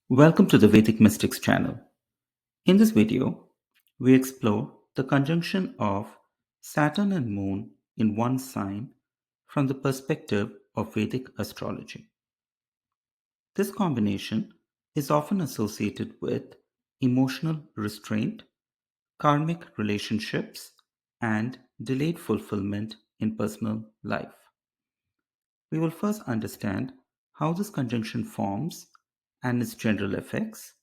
Welcome to the Vedic Mystics channel. In this video, we explore the conjunction of Saturn and Moon in one sign from the perspective of Vedic astrology. This combination is often associated with emotional restraint, karmic relationships, and delayed fulfillment in personal life. We will first understand how this conjunction forms and its general effects,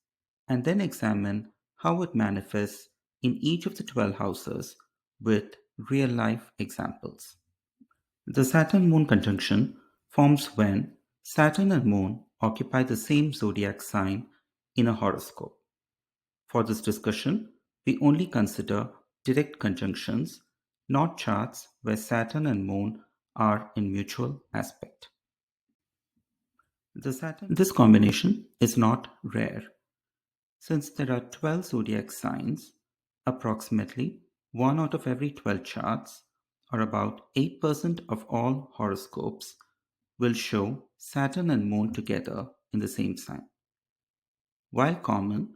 and then examine how it manifests in each of the 12 houses with real life examples. The Saturn Moon conjunction forms when Saturn and Moon occupy the same zodiac sign in a horoscope. For this discussion, we only consider direct conjunctions, not charts where Saturn and Moon are in mutual aspect. This combination is not rare. Since there are 12 zodiac signs, approximately 1 out of every 12 charts, or about 8% of all horoscopes, will show Saturn and Moon together in the same sign. While common,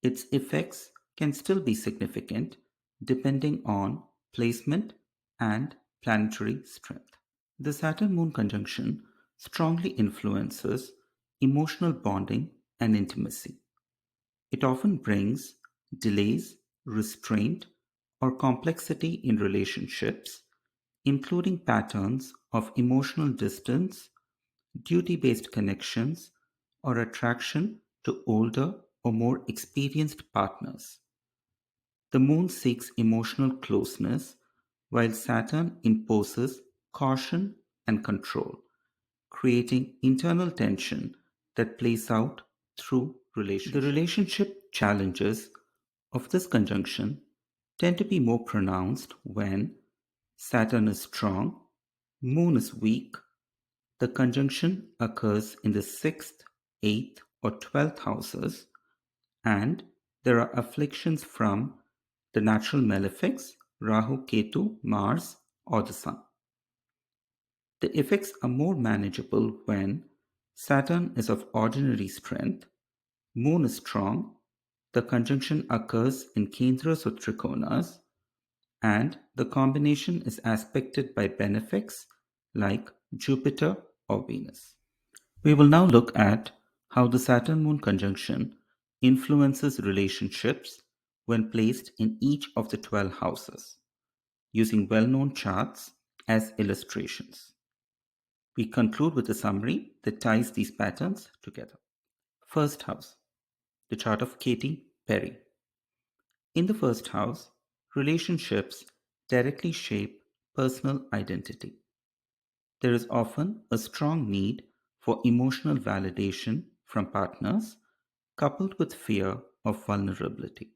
its effects can still be significant depending on placement and planetary strength. The Saturn Moon conjunction strongly influences emotional bonding and intimacy. It often brings delays, restraint, or complexity in relationships, including patterns of emotional distance, duty based connections, or attraction to older or more experienced partners. The moon seeks emotional closeness, while Saturn imposes caution and control, creating internal tension that plays out through relationships. The relationship challenges of this conjunction tend to be more pronounced when Saturn is strong, Moon is weak. The conjunction occurs in the 6th, 8th, or 12th houses, and there are afflictions from the natural malefics Rahu, Ketu, Mars, or the Sun. The effects are more manageable when Saturn is of ordinary strength, Moon is strong, the conjunction occurs in Kendras or Trikonas, and the combination is aspected by benefics like Jupiter or Venus. We will now look at how the Saturn Moon conjunction influences relationships when placed in each of the 12 houses, using well known charts as illustrations. We conclude with a summary that ties these patterns together. First house, the chart of Katy Perry. In the first house, relationships directly shape personal identity. There is often a strong need for emotional validation from partners, coupled with fear of vulnerability.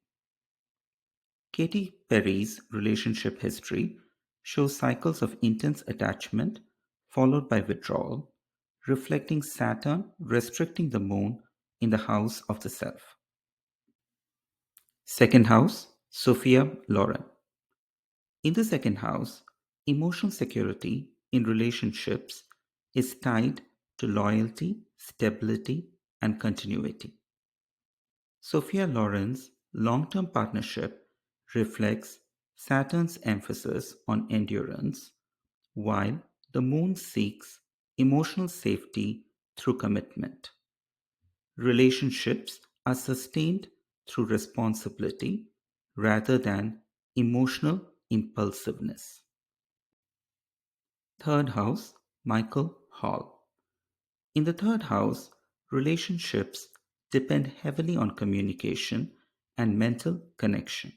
Katy Perry's relationship history shows cycles of intense attachment followed by withdrawal, reflecting Saturn restricting the moon in the house of the self. Second house, Sophia Loren. In the second house, emotional security in relationships is tied to loyalty, stability, and continuity. Sophia Loren's long term partnership reflects Saturn's emphasis on endurance, while the moon seeks emotional safety through commitment. Relationships are sustained through responsibility rather than emotional impulsiveness. Third house, Michael Hall. In the third house, relationships depend heavily on communication and mental connection.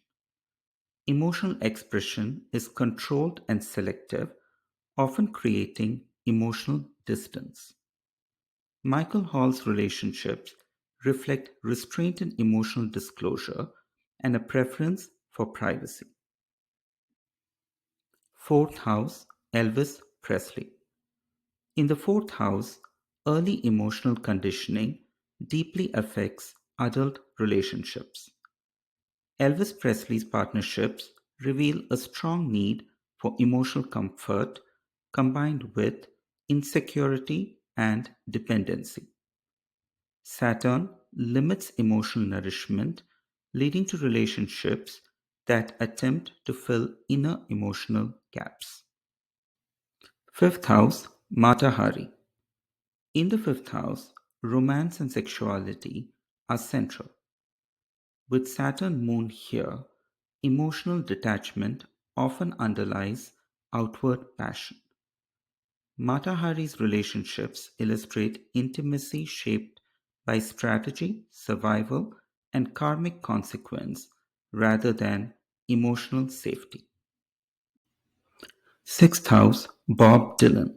Emotional expression is controlled and selective, often creating emotional distance. Michael Hall's relationships reflect restraint in emotional disclosure and a preference for privacy. Fourth house, Elvis Presley. In the fourth house, early emotional conditioning deeply affects adult relationships. Elvis Presley's partnerships reveal a strong need for emotional comfort combined with insecurity and dependency. Saturn limits emotional nourishment, leading to relationships that attempt to fill inner emotional gaps. Fifth house, Matahari. In the fifth house, romance and sexuality are central. With Saturn Moon here, emotional detachment often underlies outward passion. Matahari's relationships illustrate intimacy shaped by strategy, survival, and karmic consequence rather than emotional safety. Sixth house, Bob Dylan.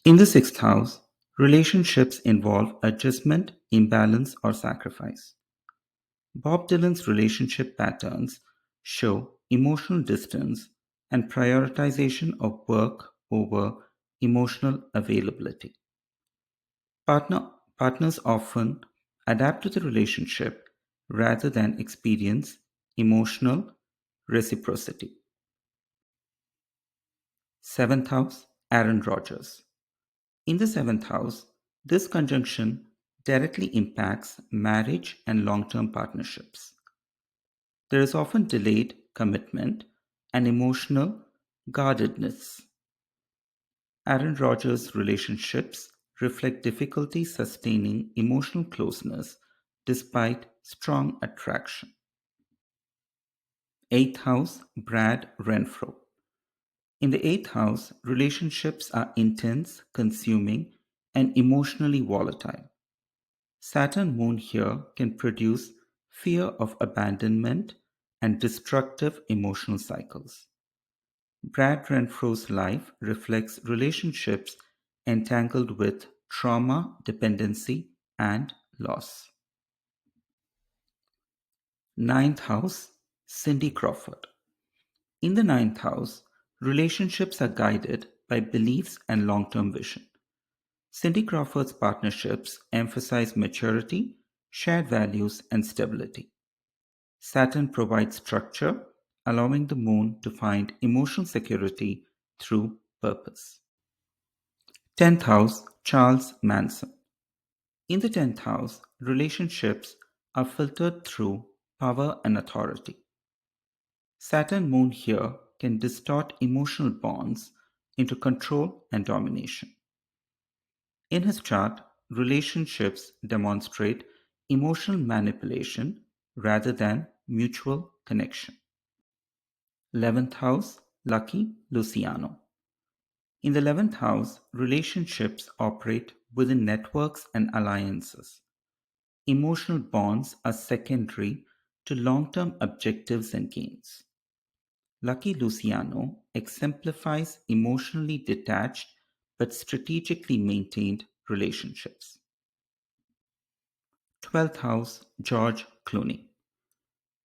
In the sixth house, relationships involve adjustment, imbalance, or sacrifice. Bob Dylan's relationship patterns show emotional distance and prioritization of work over emotional availability. Partners often adapt to the relationship rather than experience emotional reciprocity. Seventh house, Aaron Rodgers. In the seventh house, this conjunction directly impacts marriage and long term partnerships. There is often delayed commitment and emotional guardedness. Aaron Rodgers' relationships reflect difficulty sustaining emotional closeness despite strong attraction. Eighth house, Brad Renfro. In the eighth house, relationships are intense, consuming, and emotionally volatile. Saturn Moon here can produce fear of abandonment and destructive emotional cycles. Brad Renfro's life reflects relationships entangled with trauma, dependency, and loss. Ninth house, Cindy Crawford. In the ninth house, relationships are guided by beliefs and long term vision. Cindy Crawford's partnerships emphasize maturity, shared values, and stability. Saturn provides structure, allowing the moon to find emotional security through purpose. 10th house, Charles Manson. In the 10th house, relationships are filtered through power and authority. Saturn Moon here can distort emotional bonds into control and domination. In his chart, relationships demonstrate emotional manipulation rather than mutual connection. 11th house, Lucky Luciano. In the 11th house, relationships operate within networks and alliances. Emotional bonds are secondary to long term objectives and gains. Lucky Luciano exemplifies emotionally detached but strategically maintained relationships. 12th house, George Clooney.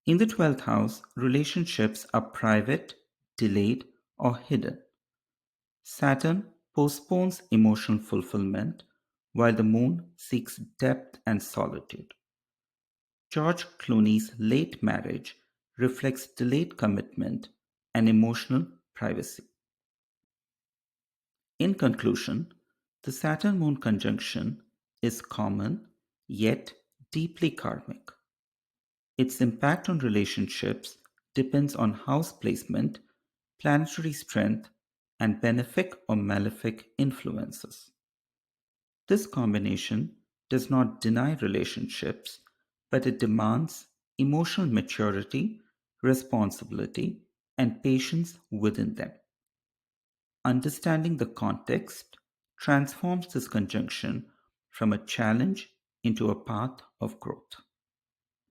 In the 12th house, relationships are private, delayed, or hidden. Saturn postpones emotional fulfillment while the moon seeks depth and solitude. George Clooney's late marriage reflects delayed commitment and emotional privacy. In conclusion, the Saturn Moon conjunction is common yet deeply karmic. Its impact on relationships depends on house placement, planetary strength, and benefic or malefic influences. This combination does not deny relationships, but it demands emotional maturity, responsibility, and patience within them. Understanding the context transforms this conjunction from a challenge into a path of growth.